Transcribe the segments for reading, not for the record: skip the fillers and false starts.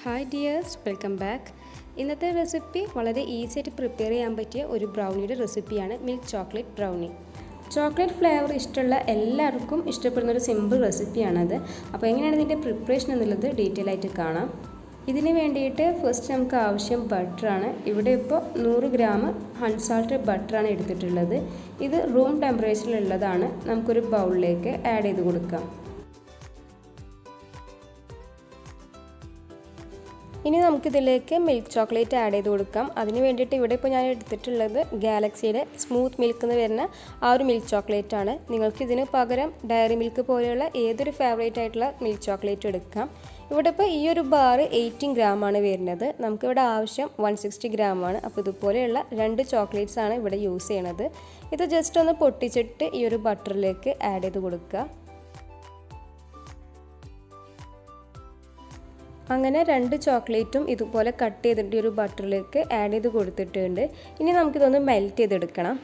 Hi dears, welcome back. ഇന്നത്തെ recipe വളരെ easy ആയിട്ട് പ്രിപ്പയർ ചെയ്യാൻ പറ്റിയ ഒരു ബ്രൗണിയുടെ റെസിപ്പിയാണ് milk chocolate brownie. Chocolate flavour ഇഷ്ടമുള്ള എല്ലാവർക്കും ഇഷ്ടപ്പെടുന്ന ഒരു സിമ്പിൾ റെസിപ്പിയാണത്. അപ്പോൾ എങ്ങനെയാണ് ഇതിൻ്റെ പ്രിപ്പറേഷൻ എന്നുള്ളത് ഡീറ്റെയിൽ ആയിട്ട് കാണാം. ഇതിന് വേണ്ടിയിട്ട് ഫസ്റ്റ് നമുക്ക് ആവശ്യം ബട്ടറാണ്. ഇവിടെ ഇപ്പോൾ 100 ഗ്രാം അൺസാൾട്ടഡ് ബട്ടറാണ് എടുത്തിട്ടുള്ളത്. ഇത് റൂം ടെമ്പറേച്ചറിലുള്ളതാണ്. നമുക്കൊരു ബൗളിലേക്ക് ആഡ് ചെയ്ത് കൊടുക്കാം. ഇനി നമുക്കിതിലേക്ക് മിൽക്ക് ചോക്ലേറ്റ് ആഡ് ചെയ്ത് കൊടുക്കാം. അതിന് വേണ്ടിയിട്ട് ഇവിടെ ഇപ്പോൾ ഞാൻ എടുത്തിട്ടുള്ളത് ഗാലക്സിയുടെ സ്മൂത്ത് മിൽക്ക് എന്ന് വരുന്ന ആ ഒരു മിൽക്ക് ചോക്ലേറ്റ് ആണ്. നിങ്ങൾക്ക് ഇതിന് പകരം ഡയറി മിൽക്ക് പോലെയുള്ള ഏതൊരു ഫേവറേറ്റ് ആയിട്ടുള്ള മിൽക്ക് ചോക്ലേറ്റ് എടുക്കാം. ഇവിടെ ഇപ്പോൾ ഈ ഒരു ബാർ 18 ഗ്രാം ആണ് വരുന്നത്. നമുക്കിവിടെ ആവശ്യം 160 ഗ്രാം ആണ്. അപ്പോൾ ഇതുപോലെയുള്ള 2 ചോക്ലേറ്റ്സ് ആണ് ഇവിടെ യൂസ് ചെയ്യണത്. ഇത് ജസ്റ്റ് ഒന്ന് പൊട്ടിച്ചിട്ട് ഈ ഒരു ബട്ടറിലേക്ക് ആഡ് ചെയ്ത് കൊടുക്കുക. അങ്ങനെ 2 ചോക്ലേറ്റും ഇതുപോലെ കട്ട് ചെയ്തിട്ട് ഒരു ബട്ടറിലേക്ക് ആഡ് ചെയ്ത് കൊടുത്തിട്ടുണ്ട്. ഇനി നമുക്കിതൊന്ന് മെൽറ്റ് ചെയ്തെടുക്കണം.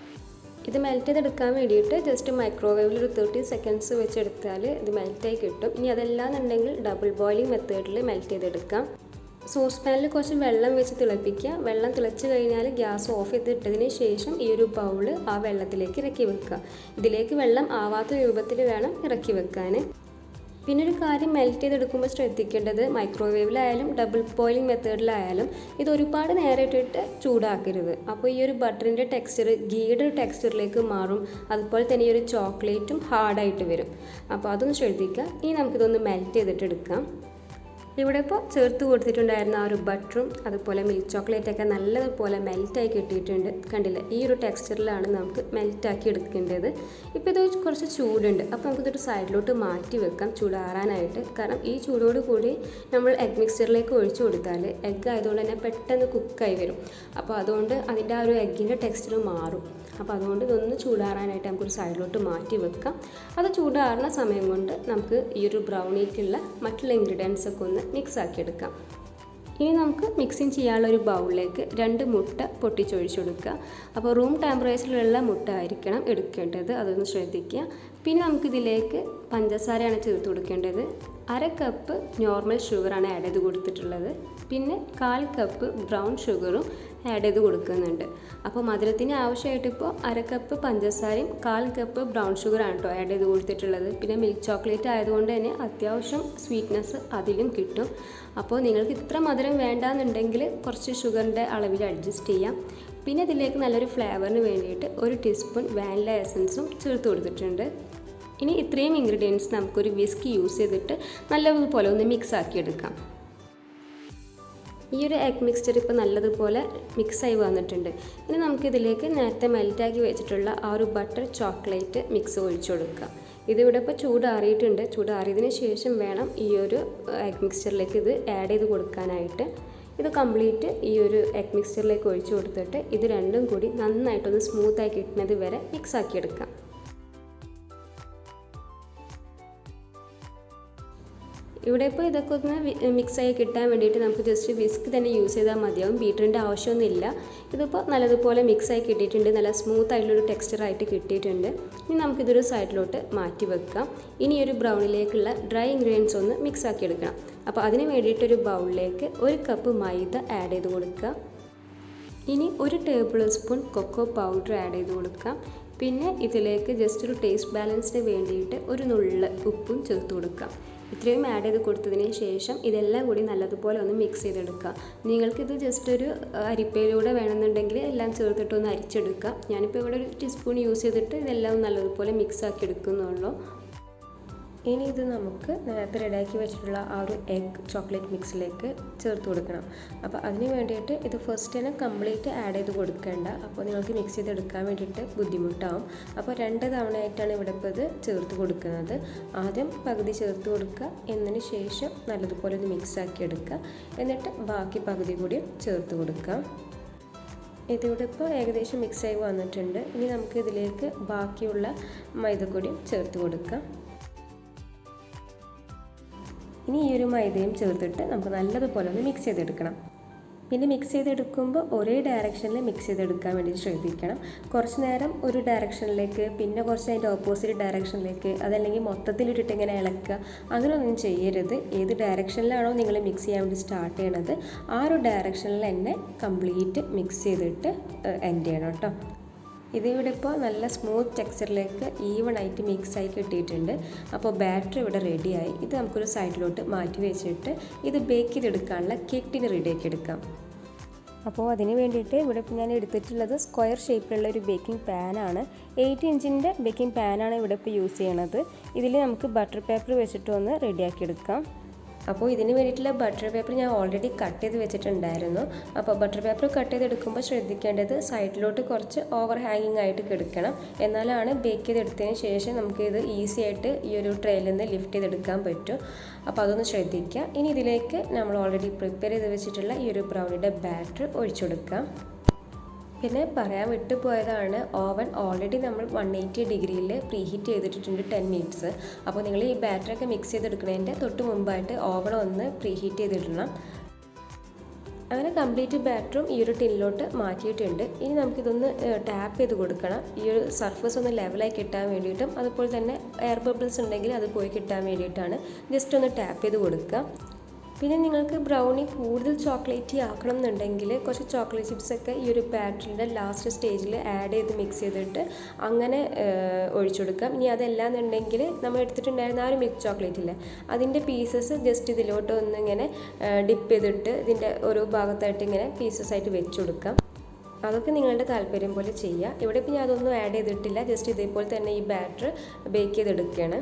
ഇത് മെൽറ്റ് ചെയ്തെടുക്കാൻ വേണ്ടിയിട്ട് ജസ്റ്റ് മൈക്രോവേവിൽ ഒരു 30 സെക്കൻഡ്സ് വെച്ചെടുത്താൽ ഇത് മെൽറ്റായി കിട്ടും. ഇനി അതല്ലാന്നുണ്ടെങ്കിൽ ഡബിൾ ബോയിലിംഗ് മെത്തേഡിൽ മെൽറ്റ് ചെയ്തെടുക്കാം. സോസ് പാനിൽ കുറച്ച് വെള്ളം വെച്ച് തിളപ്പിക്കുക. വെള്ളം തിളച്ച് കഴിഞ്ഞാൽ ഗ്യാസ് ഓഫ് ചെയ്തിട്ടതിന് ശേഷം ഈ ഒരു ബൗൾ ആ വെള്ളത്തിലേക്ക് ഇറക്കി വെക്കുക. ഇതിലേക്ക് വെള്ളം ആവാത്ത രൂപത്തിൽ വേണം ഇറക്കി വെക്കാൻ. പിന്നെ ഒരു കാര്യം, മെൽറ്റ് ചെയ്തെടുക്കുമ്പോൾ ശ്രദ്ധിക്കേണ്ടത് മൈക്രോവേവിലായാലും ഡബിൾ ബോയിലിംഗ് മെത്തേഡിലായാലും ഇത് ഒരുപാട് നേരം ഇട്ടിട്ട് ചൂടാക്കരുത്. അപ്പോൾ ഈ ഒരു ബട്ടറിൻ്റെ ടെക്സ്ചർ ഗീയുടെ ടെക്സ്ചറിലേക്ക് മാറും. അതുപോലെ തന്നെ ഈ ഒരു ചോക്ലേറ്റും ഹാർഡായിട്ട് വരും. അപ്പോൾ അതൊന്ന് ശ്രദ്ധിക്കുക. ഇനി നമുക്കിതൊന്ന് മെൽറ്റ് ചെയ്തിട്ട് എടുക്കാം. ഇവിടെ ഇപ്പോൾ ചേർത്ത് കൊടുത്തിട്ടുണ്ടായിരുന്ന ആ ഒരു ബട്ടറും അതുപോലെ മിൽക്ക് ചോക്ലേറ്റൊക്കെ നല്ലതുപോലെ മെൽറ്റായി കിട്ടിയിട്ടുണ്ട്. കണ്ടില്ല, ഈ ഒരു ടെക്സ്ചറിലാണ് നമുക്ക് മെൽറ്റാക്കി എടുക്കേണ്ടത്. ഇപ്പോൾ ഇത് കുറച്ച് ചൂടുണ്ട്. അപ്പോൾ നമുക്കിതൊരു സൈഡിലോട്ട് മാറ്റി വെക്കാം ചൂടാറാനായിട്ട്. കാരണം ഈ ചൂടോട് കൂടി നമ്മൾ എഗ് മിക്സ്ചറിലേക്ക് ഒഴിച്ചു കൊടുത്താൽ എഗ്ഗ് ആയതുകൊണ്ട് തന്നെ പെട്ടെന്ന് കുക്കായി വരും. അപ്പോൾ അതുകൊണ്ട് അതിൻ്റെ ആ ഒരു എഗ്ഗിൻ്റെ ടെക്സ്ചർ മാറും. അപ്പോൾ അതുകൊണ്ട് ഇതൊന്ന് ചൂടാറാനായിട്ട് നമുക്കൊരു സൈഡിലോട്ട് മാറ്റി വെക്കാം. അത് ചൂടാറുന്ന സമയം കൊണ്ട് നമുക്ക് ഈ ഒരു ബ്രൗണിക്കുള്ള മറ്റുള്ള ഇൻഗ്രീഡിയൻസ് ഒക്കെ ഒന്ന് മിക്സ് ആക്കി എടുക്കാം. ഇനി നമുക്ക് മിക്സിങ് ചെയ്യാനുള്ള ഒരു ബൗളിലേക്ക് 2 മുട്ട പൊട്ടിച്ചൊഴിച്ചു കൊടുക്കുക. അപ്പോൾ റൂം ടെമ്പറേച്ചറിലുള്ള മുട്ട ആയിരിക്കണം എടുക്കേണ്ടത്, അതൊന്ന് ശ്രദ്ധിക്കുക. പിന്നെ നമുക്കിതിലേക്ക് പഞ്ചസാരയാണ് ചേർത്ത് കൊടുക്കേണ്ടത്. 1/2 കപ്പ് നോർമൽ ഷുഗറാണ് ആഡ് ചെയ്ത് കൊടുത്തിട്ടുള്ളത്. പിന്നെ 1/4 കപ്പ് ബ്രൗൺ ഷുഗറും ആഡ് ചെയ്ത് കൊടുക്കുന്നുണ്ട്. അപ്പോൾ മധുരത്തിന് ആവശ്യമായിട്ട് ഇപ്പോൾ 1/2 കപ്പ് പഞ്ചസാരയും 1/4 കപ്പ് ബ്രൗൺ ഷുഗറാണ് കേട്ടോ ആഡ് ചെയ്ത് കൊടുത്തിട്ടുള്ളത്. പിന്നെ മിൽക്ക് ചോക്ലേറ്റ് ആയതുകൊണ്ട് തന്നെ അത്യാവശ്യം സ്വീറ്റ്നെസ് അതിലും കിട്ടും. അപ്പോൾ നിങ്ങൾക്ക് ഇത്ര മധുരം വേണ്ടാന്നുണ്ടെങ്കിൽ കുറച്ച് ഷുഗറിൻ്റെ അളവിൽ അഡ്ജസ്റ്റ് ചെയ്യാം. പിന്നെ ഇതിലേക്ക് നല്ലൊരു ഫ്ലേവറിന് വേണ്ടിയിട്ട് 1 ടീസ്പൂൺ വാനില എസൻസും ചേർത്ത് കൊടുത്തിട്ടുണ്ട്. ഇനി ഇത്രയും ഇൻഗ്രീഡിയൻസ് നമുക്കൊരു വിസ്ക് യൂസ് ചെയ്തിട്ട് നല്ലതുപോലെ ഒന്ന് മിക്സ് ആക്കിയെടുക്കാം. ഈ ഒരു എഗ് മിക്സ്ചർ ഇപ്പോൾ നല്ലതുപോലെ മിക്സായി വന്നിട്ടുണ്ട്. ഇനി നമുക്കിതിലേക്ക് നേരത്തെ മെൽറ്റാക്കി വെച്ചിട്ടുള്ള ആ ഒരു ബട്ടർ ചോക്ലേറ്റ് മിക്സ് ഒഴിച്ചു കൊടുക്കാം. ഇതിവിടെ ഇപ്പോൾ ചൂടാറിയിട്ടുണ്ട്. ചൂടാറിയതിന് ശേഷം വേണം ഈ ഒരു എഗ് മിക്സ്ചറിലേക്ക് ഇത് ആഡ് ചെയ്ത് കൊടുക്കാനായിട്ട്. ഇത് കംപ്ലീറ്റ് ഈ ഒരു എഗ് മിക്സ്ചറിലേക്ക് ഒഴിച്ചു കൊടുത്തിട്ട് ഇത് രണ്ടും കൂടി നന്നായിട്ടൊന്ന് സ്മൂത്തായി കിട്ടുന്നത് വരെ മിക്സ് ആക്കിയെടുക്കാം. ഇവിടെ ഇപ്പോൾ ഇതൊക്കെ ഒന്ന് മിക്സായി കിട്ടാൻ വേണ്ടിയിട്ട് നമുക്ക് ജസ്റ്റ് വിസ്ക് തന്നെ യൂസ് ചെയ്താൽ മതിയാവും. ബീറ്ററിൻ്റെ ആവശ്യമൊന്നുമില്ല. ഇതിപ്പോൾ നല്ലതുപോലെ മിക്സായി കിട്ടിയിട്ടുണ്ട്. നല്ല സ്മൂത്ത് ആയിട്ടുള്ളൊരു ടെക്സ്ചറായിട്ട് കിട്ടിയിട്ടുണ്ട്. ഇനി നമുക്കിതൊരു സൈഡിലോട്ട് മാറ്റി വെക്കാം. ഇനി ഒരു ബ്രൗണിലേക്കുള്ള ഡ്രൈ ഇൻഗ്രീഡിയൻസ് ഒന്ന് മിക്സ് ആക്കി എടുക്കണം. അപ്പോൾ അതിന് വേണ്ടിയിട്ടൊരു ബൗളിലേക്ക് 1 കപ്പ് മൈദ ആഡ് ചെയ്ത് കൊടുക്കുക. ഇനി 1 tablespoon cocoa powder add ചെയ്ത് കൊടുക്കാം. പിന്നെ ഇതിലേക്ക് ജസ്റ്റ് ഒരു ടേസ്റ്റ് ബാലൻസിന് വേണ്ടിയിട്ട് 1 നുള്ള് ഉപ്പും ചേർത്ത് കൊടുക്കാം. ഇത്രയും ആഡ് ചെയ്ത് കൊടുത്തതിന് ശേഷം ഇതെല്ലാം കൂടി നല്ലതുപോലെ ഒന്ന് മിക്സ് ചെയ്തെടുക്കുക. നിങ്ങൾക്കിത് ജസ്റ്റ് ഒരു അരിപ്പയിലൂടെ വേണമെന്നുണ്ടെങ്കിൽ എല്ലാം ചേർത്തിട്ടൊന്ന് അരിച്ചെടുക്കുക. ഞാനിപ്പോൾ ഇവിടെ 1 ടീസ്പൂൺ യൂസ് ചെയ്തിട്ട് ഇതെല്ലാം നല്ലതുപോലെ മിക്സ് ആക്കി എടുക്കുന്നുള്ളൂ. ഇനി ഇത് നമുക്ക് നേരത്തെ റെഡിയാക്കി വെച്ചിട്ടുള്ള ആ ഒരു എഗ് ചോക്ലേറ്റ് മിക്സിലേക്ക് ചേർത്ത് കൊടുക്കണം. അപ്പോൾ അതിന് വേണ്ടിയിട്ട് ഇത് ഫസ്റ്റ് തന്നെ കംപ്ലീറ്റ് ആഡ് ചെയ്ത് കൊടുക്കേണ്ട. അപ്പോൾ നിങ്ങൾക്ക് മിക്സ് ചെയ്തെടുക്കാൻ വേണ്ടിയിട്ട് ബുദ്ധിമുട്ടാവും. അപ്പോൾ 2 തവണയായിട്ടാണ് ഇവിടെ ഇപ്പോൾ ഇത് ചേർത്ത് കൊടുക്കുന്നത്. ആദ്യം പകുതി ചേർത്ത് കൊടുക്കുക, എന്നതിന് ശേഷം നല്ലതുപോലെ ഒന്ന് മിക്സ് ആക്കി എടുക്കുക. എന്നിട്ട് ബാക്കി പകുതി കൂടി ചേർത്ത് കൊടുക്കുക. ഇതിവിടെ ഇപ്പോൾ ഏകദേശം മിക്സായി വന്നിട്ടുണ്ട്. ഇനി നമുക്ക് ഇതിലേക്ക് ബാക്കിയുള്ള മൈദപ്പൊടിയും ചേർത്ത് കൊടുക്കാം. ഇനി ഈ ഒരു മൈദയും ചേർത്തിട്ട് നമുക്ക് നല്ലതുപോലെ ഒന്ന് മിക്സ് ചെയ്തെടുക്കണം. പിന്നെ മിക്സ് ചെയ്തെടുക്കുമ്പോൾ ഒരേ ഡയറക്ഷനിൽ മിക്സ് ചെയ്തെടുക്കാൻ വേണ്ടി ശ്രദ്ധിക്കണം. കുറച്ച് നേരം ഒരു ഡയറക്ഷനിലേക്ക്, പിന്നെ കുറച്ച് അതിൻ്റെ ഓപ്പോസിറ്റ് ഡയറക്ഷനിലേക്ക്, അതല്ലെങ്കിൽ മൊത്തത്തിലിട്ടിട്ട് ഇങ്ങനെ ഇളക്കുക, അങ്ങനെയൊന്നും ചെയ്യരുത്. ഏത് ഡയറക്ഷനിലാണോ നിങ്ങൾ മിക്സ് ചെയ്യാൻ വേണ്ടി സ്റ്റാർട്ട് ചെയ്യണത് ആ ഒരു ഡയറക്ഷനിൽ തന്നെ കംപ്ലീറ്റ് മിക്സ് ചെയ്തിട്ട് എൻഡ് ചെയ്യണം കേട്ടോ. ഇതിവിടെ ഇപ്പോൾ നല്ല സ്മൂത്ത് ടെക്സ്ചറിലേക്ക് ഈവണായിട്ട് മിക്സായി കിട്ടിയിട്ടുണ്ട്. അപ്പോൾ ബാറ്റർ ഇവിടെ റെഡിയായി. ഇത് നമുക്കൊരു സൈഡിലോട്ട് മാറ്റി വെച്ചിട്ട് ഇത് ബേക്ക് ചെയ്തെടുക്കാനുള്ള കേക്ക് ടിന് റെഡിയാക്കി എടുക്കാം. അപ്പോൾ അതിന് വേണ്ടിയിട്ട് ഇവിടെ ഇപ്പോൾ ഞാൻ എടുത്തിട്ടുള്ളത് സ്ക്വയർ ഷേപ്പിലുള്ള ഒരു ബേക്കിംഗ് പാനാണ്. 8 ഇഞ്ചിൻ്റെ ബേക്കിംഗ് പാനാണ് ഇവിടെ ഇപ്പോൾ യൂസ് ചെയ്യണത്. ഇതിൽ നമുക്ക് ബട്ടർ പേപ്പർ വെച്ചിട്ട് ഒന്ന് റെഡിയാക്കി എടുക്കാം. അപ്പോൾ ഇതിന് വേണ്ടിയിട്ടുള്ള ബട്ടർ പേപ്പർ ഞാൻ ഓൾറെഡി കട്ട് ചെയ്ത് വെച്ചിട്ടുണ്ടായിരുന്നു. അപ്പോൾ ബട്ടർ പേപ്പർ കട്ട് ചെയ്തെടുക്കുമ്പോൾ ശ്രദ്ധിക്കേണ്ടത് സൈഡിലോട്ട് കുറച്ച് ഓവർ ഹാങ്ങിങ് ആയിട്ട് കിടക്കണം. എന്നാലാണ് ബേക്ക് ചെയ്തെടുത്തതിന് ശേഷം നമുക്കിത് ഈസി ആയിട്ട് ഈ ഒരു ട്രേയിൽ നിന്ന് ലിഫ്റ്റ് ചെയ്തെടുക്കാൻ പറ്റും. അപ്പോൾ അതൊന്ന് ശ്രദ്ധിക്കുക. ഇനി ഇതിലേക്ക് നമ്മൾ ഓൾറെഡി പ്രിപ്പയർ ചെയ്ത് വെച്ചിട്ടുള്ള ഈ ഒരു ബ്രൗണിയുടെ ബാറ്റർ ഒഴിച്ചു കൊടുക്കാം. പിന്നെ പറയാൻ വിട്ടുപോയതാണ്, ഓവൻ ഓൾറെഡി നമ്മൾ 180 ഡിഗ്രിയിൽ പ്രീഹീറ്റ് ചെയ്തിട്ടുണ്ട് 10 മിനിറ്റ്സ്. അപ്പോൾ നിങ്ങൾ ഈ ബാറ്ററൊക്കെ മിക്സ് ചെയ്തെടുക്കുന്നതിൻ്റെ തൊട്ട് മുമ്പായിട്ട് ഓവൻ ഒന്ന് പ്രീഹീറ്റ് ചെയ്തിടണം. അങ്ങനെ കംപ്ലീറ്റ് ബാറ്ററും ഈ ഒരു ടിന്നിലോട്ട് മാറ്റിയിട്ടുണ്ട്. ഇനി നമുക്കിതൊന്ന് ടാപ്പ് ചെയ്ത് കൊടുക്കണം. ഈ ഒരു സർഫസ് ഒന്ന് ലെവലായി കിട്ടാൻ വേണ്ടിയിട്ടും അതുപോലെ തന്നെ എയർ ബബിൾസ് ഉണ്ടെങ്കിൽ അത് പോയി കിട്ടാൻ വേണ്ടിയിട്ടാണ് ജസ്റ്റ് ഒന്ന് ടാപ്പ് ചെയ്ത് കൊടുക്കുക. പിന്നെ നിങ്ങൾക്ക് ബ്രൗണി കൂടുതൽ ചോക്ലേറ്റി ആക്കണം എന്നുണ്ടെങ്കിൽ കുറച്ച് ചോക്ലേറ്റ് ചിപ്സൊക്കെ ഈ ഒരു ബാറ്ററിൻ്റെ ലാസ്റ്റ് സ്റ്റേജിൽ ആഡ് ചെയ്ത് മിക്സ് ചെയ്തിട്ട് അങ്ങനെ ഒഴിച്ചു കൊടുക്കാം. ഇനി അതല്ല എന്നുണ്ടെങ്കിൽ നമ്മൾ എടുത്തിട്ടുണ്ടായിരുന്ന ആ ഒരു മിൽക്ക് ചോക്ലേറ്റ് ഇല്ലേ, അതിൻ്റെ പീസസ് ജസ്റ്റ് ഇതിലോട്ട് ഒന്നിങ്ങനെ ഡിപ്പ് ചെയ്തിട്ട് ഇതിൻ്റെ ഓരോ ഭാഗത്തായിട്ട് ഇങ്ങനെ പീസസ് ആയിട്ട് വെച്ച് കൊടുക്കാം. അതൊക്കെ നിങ്ങളുടെ താല്പര്യം പോലെ ചെയ്യുക. ഇവിടെ ഇപ്പോൾ ഞാൻ അതൊന്നും ആഡ് ചെയ്തിട്ടില്ല, ജസ്റ്റ് ഇതേപോലെ തന്നെ ഈ ബാറ്റർ ബേക്ക് ചെയ്തെടുക്കുകയാണ്.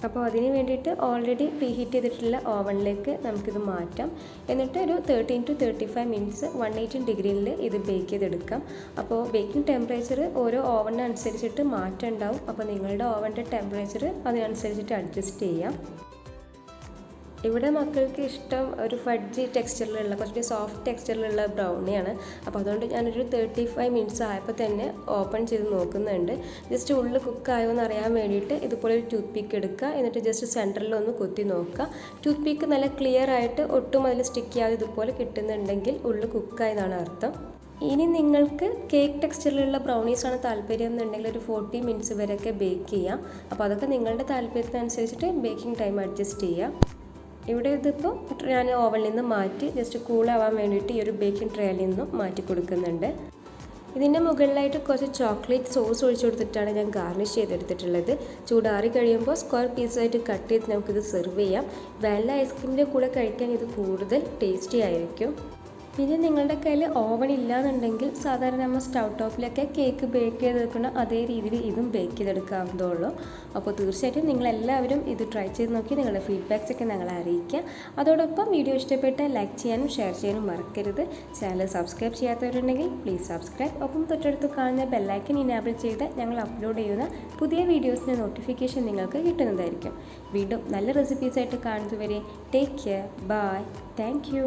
അപ്പോൾ അതിന് വേണ്ടിയിട്ട് ഓൾറെഡി പ്രീഹീറ്റ് ചെയ്തിട്ടുള്ള ഓവനിലേക്ക് നമുക്കിത് മാറ്റാം. എന്നിട്ട് ഒരു 13 to 35 മിനിറ്റ്സ് 180 ഡിഗ്രിയിൽ ഇത് ബേക്ക് ചെയ്തെടുക്കാം. അപ്പോൾ ബേക്കിംഗ് ടെമ്പറേച്ചർ ഓരോ ഓവനനുസരിച്ചിട്ട് മാറ്റം ഉണ്ടാവും. അപ്പോൾ നിങ്ങളുടെ ഓവൻ്റെ ടെമ്പറേച്ചർ അതിനനുസരിച്ചിട്ട് അഡ്ജസ്റ്റ് ചെയ്യാം. ഇവിടെ മക്കൾക്ക് ഇഷ്ടം ഒരു ഫഡ്ജി ടെക്സ്ചറിലുള്ള കുറച്ച് സോഫ്റ്റ് ടെക്സ്ചറിലുള്ള ബ്രൗണിയാണ്. അപ്പോൾ അതുകൊണ്ട് ഞാനൊരു 35 മിനിറ്റ്സ് ആയപ്പോൾ തന്നെ ഓപ്പൺ ചെയ്ത് നോക്കുന്നുണ്ട്. ജസ്റ്റ് ഉള്ളിൽ കുക്കായോ എന്ന് അറിയാൻ വേണ്ടിയിട്ട് ഇതുപോലെ ഒരു ടൂത്ത് പീക്ക് എടുക്കുക. എന്നിട്ട് ജസ്റ്റ് സെൻറ്ററിൽ ഒന്ന് കുത്തി നോക്കുക. ടൂത്ത് പീക്ക് നല്ല ക്ലിയർ ആയിട്ട് ഒട്ടും അതിൽ സ്റ്റിക്ക് ചെയ്യാതെ ഇതുപോലെ കിട്ടുന്നുണ്ടെങ്കിൽ ഉള്ളിൽ കുക്കായതാണ് അർത്ഥം. ഇനി നിങ്ങൾക്ക് കേക്ക് ടെക്സ്ചറിലുള്ള ബ്രൗണീസാണ് താല്പര്യം എന്നുണ്ടെങ്കിൽ ഒരു 40 മിനിറ്റ്സ് വരെയൊക്കെ ബേക്ക് ചെയ്യാം. അപ്പോൾ അതൊക്കെ നിങ്ങളുടെ താല്പര്യത്തിനനുസരിച്ചിട്ട് ബേക്കിംഗ് ടൈം അഡ്ജസ്റ്റ് ചെയ്യാം. ഇവിടെ ഇതിപ്പോൾ ഞാൻ ഓവനിൽ നിന്ന് മാറ്റി ജസ്റ്റ് കൂളാവാൻ വേണ്ടിയിട്ട് ഈ ഒരു ബേക്കിംഗ് ട്രേയിൽ നിന്നും മാറ്റി കൊടുക്കുന്നുണ്ട്. ഇതിൻ്റെ മുകളിലായിട്ട് കുറച്ച് ചോക്ലേറ്റ് സോസ് ഒഴിച്ചു കൊടുത്തിട്ടാണ് ഞാൻ ഗാർണിഷ് ചെയ്തെടുത്തിട്ടുള്ളത്. ചൂടാറി കഴിയുമ്പോൾ സ്ക്വയർ പീസായിട്ട് കട്ട് ചെയ്ത് നമുക്കിത് സെർവ് ചെയ്യാം. വാനില ഐസ്ക്രീമിൻ്റെ കൂടെ കഴിക്കാൻ ഇത് കൂടുതൽ ടേസ്റ്റി ആയിരിക്കും. പിന്നെ നിങ്ങളുടെ കയ്യിൽ ഓവൻ ഇല്ലാന്നുണ്ടെങ്കിൽ സാധാരണ നമ്മൾ സ്റ്റൗ ടോപ്പിലൊക്കെ കേക്ക് ബേക്ക് ചെയ്തെടുക്കുന്ന അതേ രീതിയിൽ ഇതും ബേക്ക് ചെയ്തെടുക്കാവുന്നതുള്ളൂ. അപ്പോൾ തീർച്ചയായിട്ടും നിങ്ങളെല്ലാവരും ഇത് ട്രൈ ചെയ്ത് നോക്കി നിങ്ങളുടെ ഫീഡ്ബാക്സ് ഒക്കെ ഞങ്ങളെ അറിയിക്കുക. അതോടൊപ്പം വീഡിയോ ഇഷ്ടപ്പെട്ടാൽ ലൈക്ക് ചെയ്യാനും ഷെയർ ചെയ്യാനും മറക്കരുത്. ചാനൽ സബ്സ്ക്രൈബ് ചെയ്യാത്തവരുണ്ടെങ്കിൽ പ്ലീസ് സബ്സ്ക്രൈബ്. ഒപ്പം തൊട്ടടുത്ത് കാണുന്ന ബെല്ലൈക്കൻ ഇനേബിൾ ചെയ്ത് ഞങ്ങൾ അപ്ലോഡ് ചെയ്യുന്ന പുതിയ വീഡിയോസിൻ്റെ നോട്ടിഫിക്കേഷൻ നിങ്ങൾക്ക് കിട്ടുന്നതായിരിക്കും. വീണ്ടും നല്ല റെസിപ്പീസായിട്ട് കാണുന്നതുവരെ take care. Bye. Thank U.